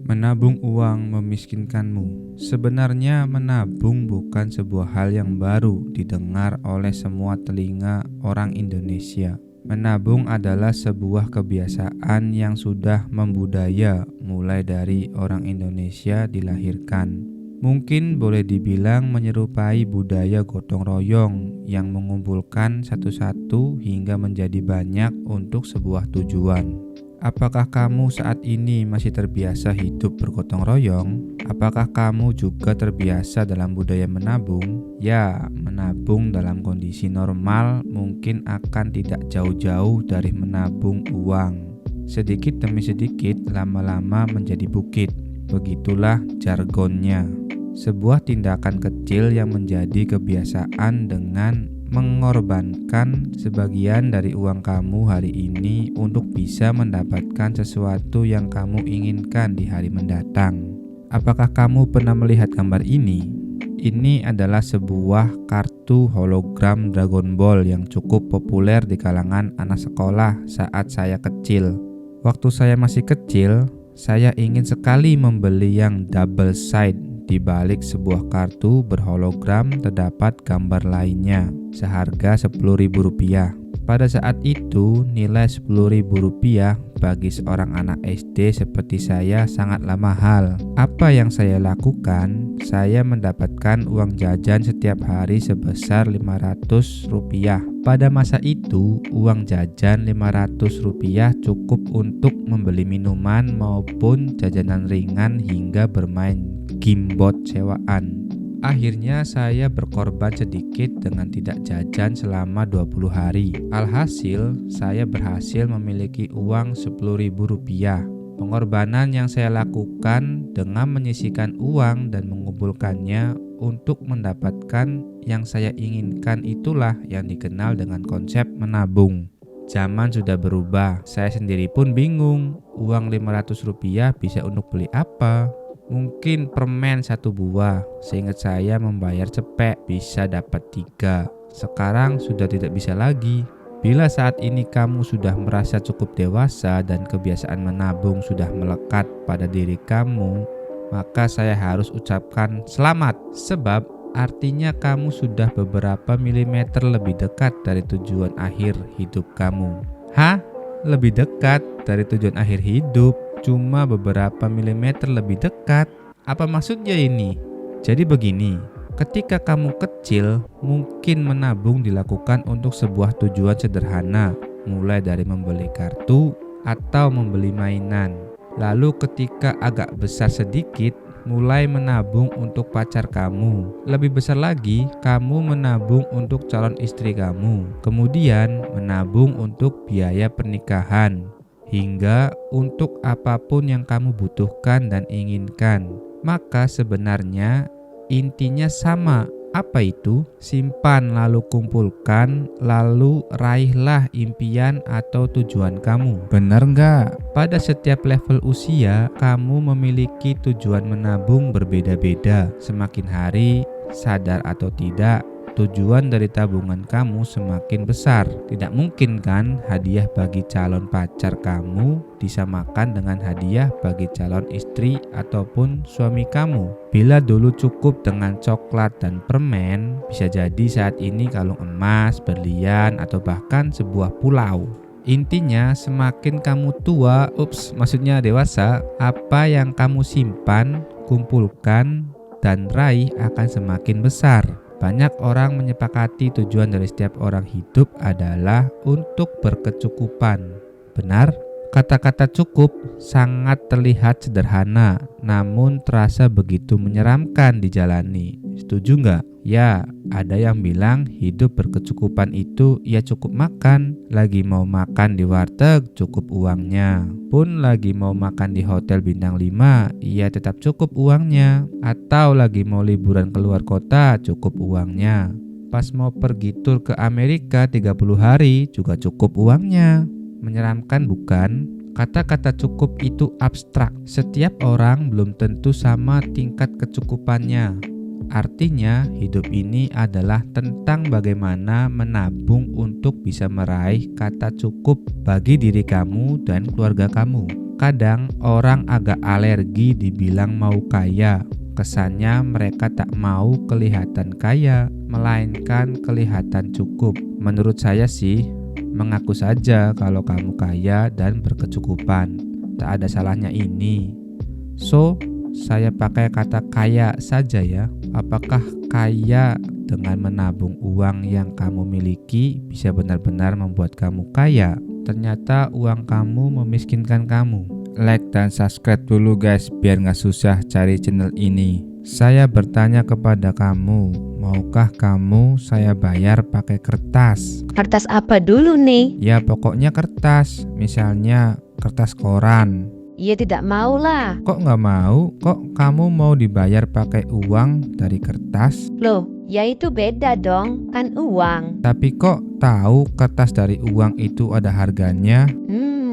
Menabung uang memiskinkanmu. Sebenarnya menabung bukan sebuah hal yang baru didengar oleh semua telinga orang Indonesia. Menabung adalah sebuah kebiasaan yang sudah membudaya mulai dari orang Indonesia dilahirkan. Mungkin boleh dibilang menyerupai budaya gotong royong yang mengumpulkan satu-satu hingga menjadi banyak untuk sebuah tujuan. Apakah kamu saat ini masih terbiasa hidup bergotong royong? Apakah kamu juga terbiasa dalam budaya menabung? Ya, menabung dalam kondisi normal mungkin akan tidak jauh-jauh dari menabung uang. Sedikit demi sedikit, lama-lama menjadi bukit. Begitulah jargonnya. Sebuah tindakan kecil yang menjadi kebiasaan dengan mengorbankan sebagian dari uang kamu hari ini untuk bisa mendapatkan sesuatu yang kamu inginkan di hari mendatang. Apakah kamu pernah melihat gambar ini? Ini adalah sebuah kartu hologram Dragon Ball yang cukup populer di kalangan anak sekolah saat saya kecil. Waktu saya masih kecil, saya ingin sekali membeli yang double side. Di balik sebuah kartu berhologram terdapat gambar lainnya seharga Rp10.000. Pada saat itu nilai Rp10.000 bagi seorang anak SD seperti saya sangatlah mahal. Apa yang saya lakukan? Saya mendapatkan uang jajan setiap hari sebesar Rp500. Pada masa itu, uang jajan Rp500 cukup untuk membeli minuman maupun jajanan ringan hingga bermain gamebot sewaan. Akhirnya saya berkorban sedikit dengan tidak jajan selama 20 hari. Alhasil, saya berhasil memiliki uang Rp10.000. Pengorbanan yang saya lakukan dengan menyisihkan uang dan mengumpulkannya untuk mendapatkan yang saya inginkan itulah yang dikenal dengan konsep menabung. Zaman sudah berubah, saya sendiri pun bingung, uang Rp500 bisa untuk beli apa? Mungkin permen 1 buah, seingat saya membayar cepek bisa dapat 3. Sekarang sudah tidak bisa lagi. Bila saat ini kamu sudah merasa cukup dewasa dan kebiasaan menabung sudah melekat pada diri kamu, maka saya harus ucapkan selamat, sebab artinya kamu sudah beberapa milimeter lebih dekat dari tujuan akhir hidup kamu. Hah? Lebih dekat dari tujuan akhir hidup? Cuma beberapa milimeter lebih dekat. Apa maksudnya ini? Jadi begini, ketika kamu kecil, mungkin menabung dilakukan untuk sebuah tujuan sederhana, mulai dari membeli kartu atau membeli mainan. Lalu ketika agak besar sedikit, mulai menabung untuk pacar kamu. Lebih besar lagi, kamu menabung untuk calon istri kamu. Kemudian menabung untuk biaya pernikahan. Hingga untuk apapun yang kamu butuhkan dan inginkan. Maka sebenarnya intinya sama. Apa itu? Simpan lalu kumpulkan, lalu raihlah impian atau tujuan kamu. Benar nggak? Pada setiap level usia, kamu memiliki tujuan menabung berbeda-beda. Semakin hari, sadar atau tidak, tujuan dari tabungan kamu semakin besar. Tidak mungkin kan hadiah bagi calon pacar kamu disamakan dengan hadiah bagi calon istri ataupun suami kamu. Bila dulu cukup dengan coklat dan permen, bisa jadi saat ini kalung emas, berlian, atau bahkan sebuah pulau. Intinya semakin kamu tua, maksudnya dewasa, apa yang kamu simpan, kumpulkan, dan raih akan semakin besar. Banyak orang menyepakati tujuan dari setiap orang hidup adalah untuk berkecukupan. Benar? Kata-kata cukup sangat terlihat sederhana, namun terasa begitu menyeramkan dijalani. Setuju nggak? Ya, ada yang bilang hidup berkecukupan itu ya cukup makan. Lagi mau makan di warteg, cukup uangnya. Pun lagi mau makan di hotel bintang 5, ya tetap cukup uangnya. Atau lagi mau liburan keluar kota, cukup uangnya. Pas mau pergi tur ke Amerika 30 hari, juga cukup uangnya. Menyeramkan bukan? Kata-kata cukup itu abstrak. Setiap orang belum tentu sama tingkat kecukupannya. Artinya, hidup ini adalah tentang bagaimana menabung untuk bisa meraih kata cukup bagi diri kamu dan keluarga kamu. Terkadang orang agak alergi dibilang mau kaya. Kesannya mereka tak mau kelihatan kaya, melainkan kelihatan cukup. Menurut saya sih, mengaku saja kalau kamu kaya dan berkecukupan. Tak ada salahnya ini. So, saya pakai kata kaya saja ya. Apakah kaya dengan menabung uang yang kamu miliki bisa benar-benar membuat kamu kaya? Ternyata uang kamu memiskinkan kamu. Like dan subscribe dulu guys, biar gak susah cari channel ini. Saya bertanya kepada kamu, maukah kamu saya bayar pakai kertas? Kertas apa dulu nih? Ya pokoknya kertas, misalnya kertas koran. Ya tidak mau lah. Kok gak mau? Kok kamu mau dibayar pakai uang dari kertas? Loh, ya itu beda dong, kan uang. Tapi kok tahu kertas dari uang itu ada harganya?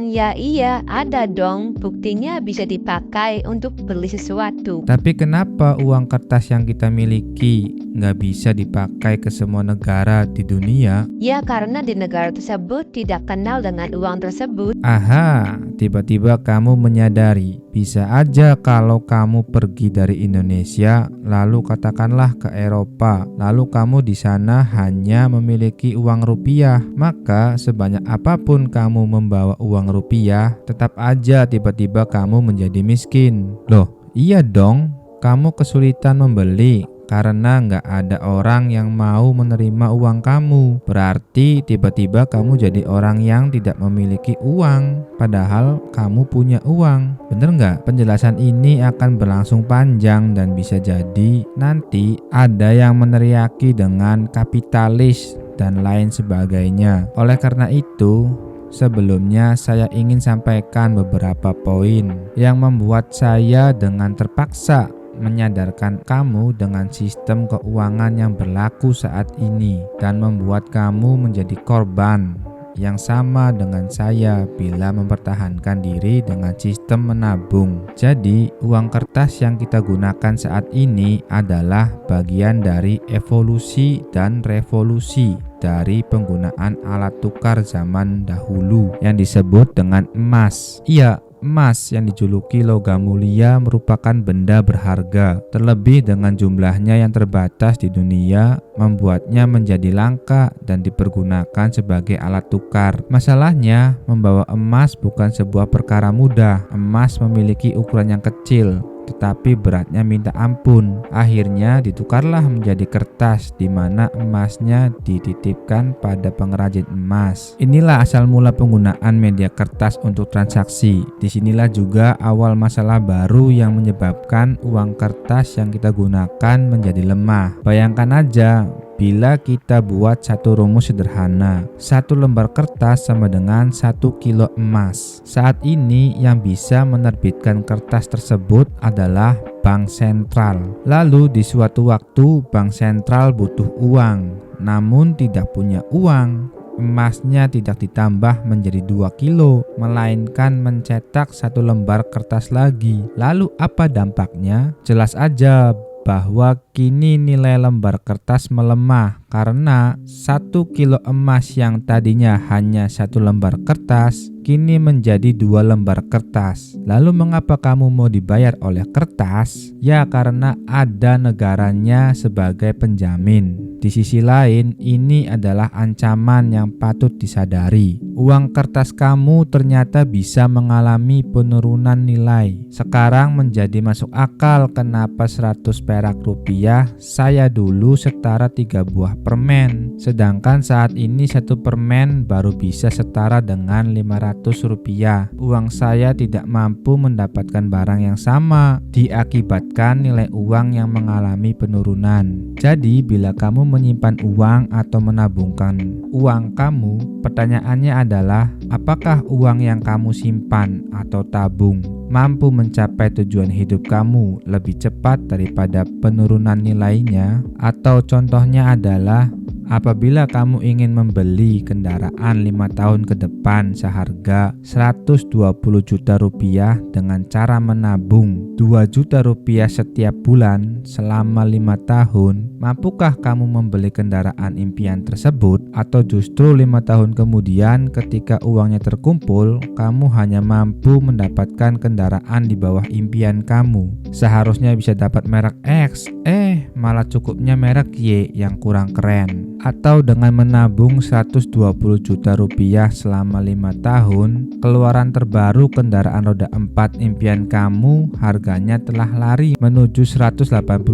Ya iya, ada dong. Buktinya bisa dipakai untuk beli sesuatu. Tapi kenapa uang kertas yang kita miliki nggak bisa dipakai ke semua negara di dunia? Ya karena di negara tersebut tidak kenal dengan uang tersebut. Aha, tiba-tiba kamu menyadari, bisa aja kalau kamu pergi dari Indonesia, lalu katakanlah ke Eropa, lalu kamu di sana hanya memiliki uang rupiah, maka sebanyak apapun kamu membawa uang rupiah, tetap aja tiba-tiba kamu menjadi miskin. Loh, iya dong, kamu kesulitan membeli karena nggak ada orang yang mau menerima uang kamu. Berarti tiba-tiba kamu jadi orang yang tidak memiliki uang, padahal kamu punya uang. Bener nggak? Penjelasan ini akan berlangsung panjang dan bisa jadi nanti ada yang meneriaki dengan kapitalis dan lain sebagainya. Oleh karena itu, sebelumnya saya ingin sampaikan beberapa poin yang membuat saya dengan terpaksa menyadarkan kamu dengan sistem keuangan yang berlaku saat ini dan membuat kamu menjadi korban yang sama dengan saya bila mempertahankan diri dengan sistem menabung. Jadi, uang kertas yang kita gunakan saat ini adalah bagian dari evolusi dan revolusi dari penggunaan alat tukar zaman dahulu yang disebut dengan emas. Iya, emas yang dijuluki logam mulia merupakan benda berharga. Terlebih dengan jumlahnya yang terbatas di dunia, membuatnya menjadi langka dan dipergunakan sebagai alat tukar. Masalahnya, membawa emas bukan sebuah perkara mudah. Emas memiliki ukuran yang kecil, tetapi beratnya minta ampun. Akhirnya ditukarlah menjadi kertas, di mana emasnya dititipkan pada pengrajin emas. Inilah asal mula penggunaan media kertas untuk transaksi. Disinilah juga awal masalah baru yang menyebabkan uang kertas yang kita gunakan menjadi lemah. Bayangkan aja, bila kita buat satu rumus sederhana, satu lembar kertas sama dengan 1 kilo emas. Saat ini yang bisa menerbitkan kertas tersebut adalah bank sentral. Lalu di suatu waktu bank sentral butuh uang, namun tidak punya uang. Emasnya tidak ditambah menjadi 2 kilo, melainkan mencetak satu lembar kertas lagi. Lalu apa dampaknya? Jelas aja bahwa kini nilai lembar kertas melemah karena 1 kilo emas yang tadinya hanya 1 lembar kertas kini menjadi 2 lembar kertas. Lalu mengapa kamu mau dibayar oleh kertas? Ya karena ada negaranya sebagai penjamin. Di sisi lain, ini adalah ancaman yang patut disadari. Uang kertas kamu ternyata bisa mengalami penurunan nilai. Sekarang menjadi masuk akal kenapa 100 perak rupiah saya dulu setara 3 buah permen. Sedangkan saat ini 1 permen baru bisa setara dengan 500 rupiah. Uang saya tidak mampu mendapatkan barang yang sama, diakibatkan nilai uang yang mengalami penurunan. Jadi bila kamu menyimpan uang atau menabungkan uang kamu, pertanyaannya adalah apakah uang yang kamu simpan atau tabung mampu mencapai tujuan hidup kamu lebih cepat daripada penurunan nilainya? Atau contohnya adalah Apabila kamu ingin membeli kendaraan 5 tahun ke depan seharga 120 juta rupiah dengan cara menabung 2 juta rupiah setiap bulan selama 5 tahun, mampukah kamu membeli kendaraan impian tersebut? Atau justru 5 tahun kemudian ketika uangnya terkumpul, kamu hanya mampu mendapatkan kendaraan di bawah impian kamu? Seharusnya bisa dapat merek X, malah cukupnya merek Y yang kurang keren. Atau dengan menabung 120 juta rupiah selama 5 tahun, keluaran terbaru kendaraan roda 4 impian kamu harganya telah lari menuju 180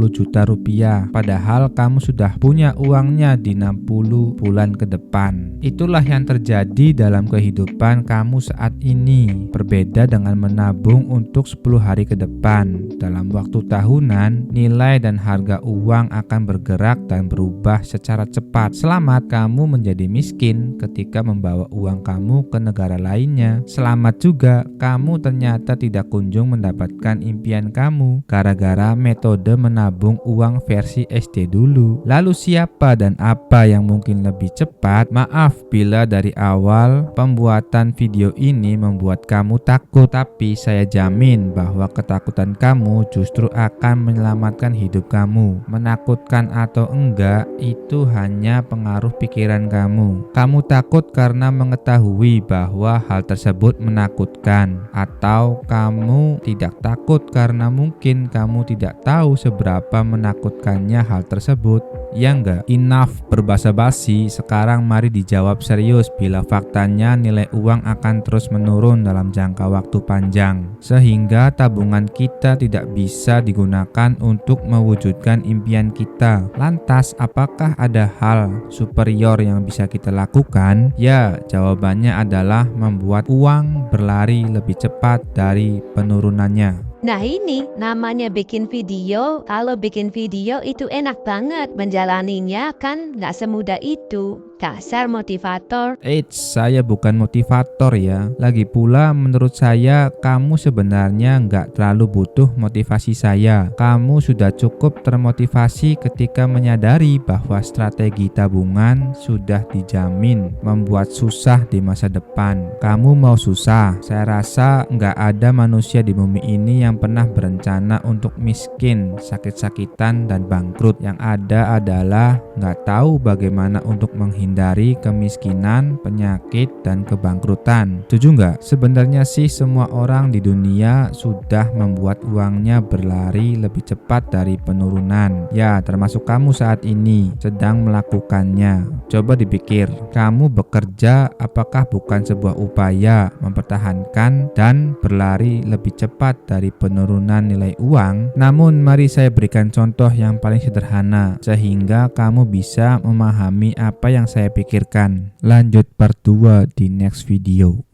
juta rupiah, padahal kamu sudah punya uangnya di 60 bulan ke depan. Itulah yang terjadi dalam kehidupan kamu saat ini. Berbeda dengan menabung untuk 10 hari ke depan. Dalam waktu tahunan, nilai dan harga uang akan bergerak dan berubah secara cepat. Selamat kamu menjadi miskin ketika membawa uang kamu ke negara lainnya. Selamat juga kamu ternyata tidak kunjung mendapatkan impian kamu gara-gara metode menabung uang versi SD dulu. Lalu siapa dan apa yang mungkin lebih cepat? Maaf bila dari awal pembuatan video ini membuat kamu takut, tapi saya jamin bahwa ketakutan kamu justru akan menyelamatkan hidup kamu. Menakutkan atau enggak, itu hanya pengaruh pikiran kamu. Kamu takut karena mengetahui bahwa hal tersebut menakutkan, atau kamu tidak takut karena mungkin kamu tidak tahu seberapa menakutkannya hal tersebut. Ya enggak? Enough berbasa-basi, sekarang mari dijawab serius bila faktanya nilai uang akan terus menurun dalam jangka waktu panjang, sehingga tabungan kita tidak bisa digunakan untuk mewujudkan impian kita. Lantas, apakah ada hal superior yang bisa kita lakukan? Ya, jawabannya adalah membuat uang berlari lebih cepat dari penurunannya. Nah ini namanya bikin video. Kalau bikin video itu enak banget, menjalaninya kan nggak semudah itu. Dasar motivator. Saya bukan motivator ya. Lagi pula menurut saya kamu sebenarnya nggak terlalu butuh motivasi saya. Kamu sudah cukup termotivasi ketika menyadari bahwa strategi tabungan sudah dijamin membuat susah di masa depan. Kamu mau susah? Saya rasa nggak ada manusia di bumi ini yang pernah berencana untuk miskin, sakit-sakitan, dan bangkrut. Yang ada adalah nggak tahu bagaimana untuk menghindari kemiskinan, penyakit, dan kebangkrutan. Setuju nggak? Sebenarnya sih semua orang di dunia sudah membuat uangnya berlari lebih cepat dari penurunan. Ya, termasuk kamu saat ini sedang melakukannya. Coba dipikir, kamu bekerja apakah bukan sebuah upaya mempertahankan dan berlari lebih cepat dari penurunan nilai uang? Namun mari saya berikan contoh yang paling sederhana sehingga kamu bisa memahami apa yang saya pikirkan. Lanjut part 2 di next video.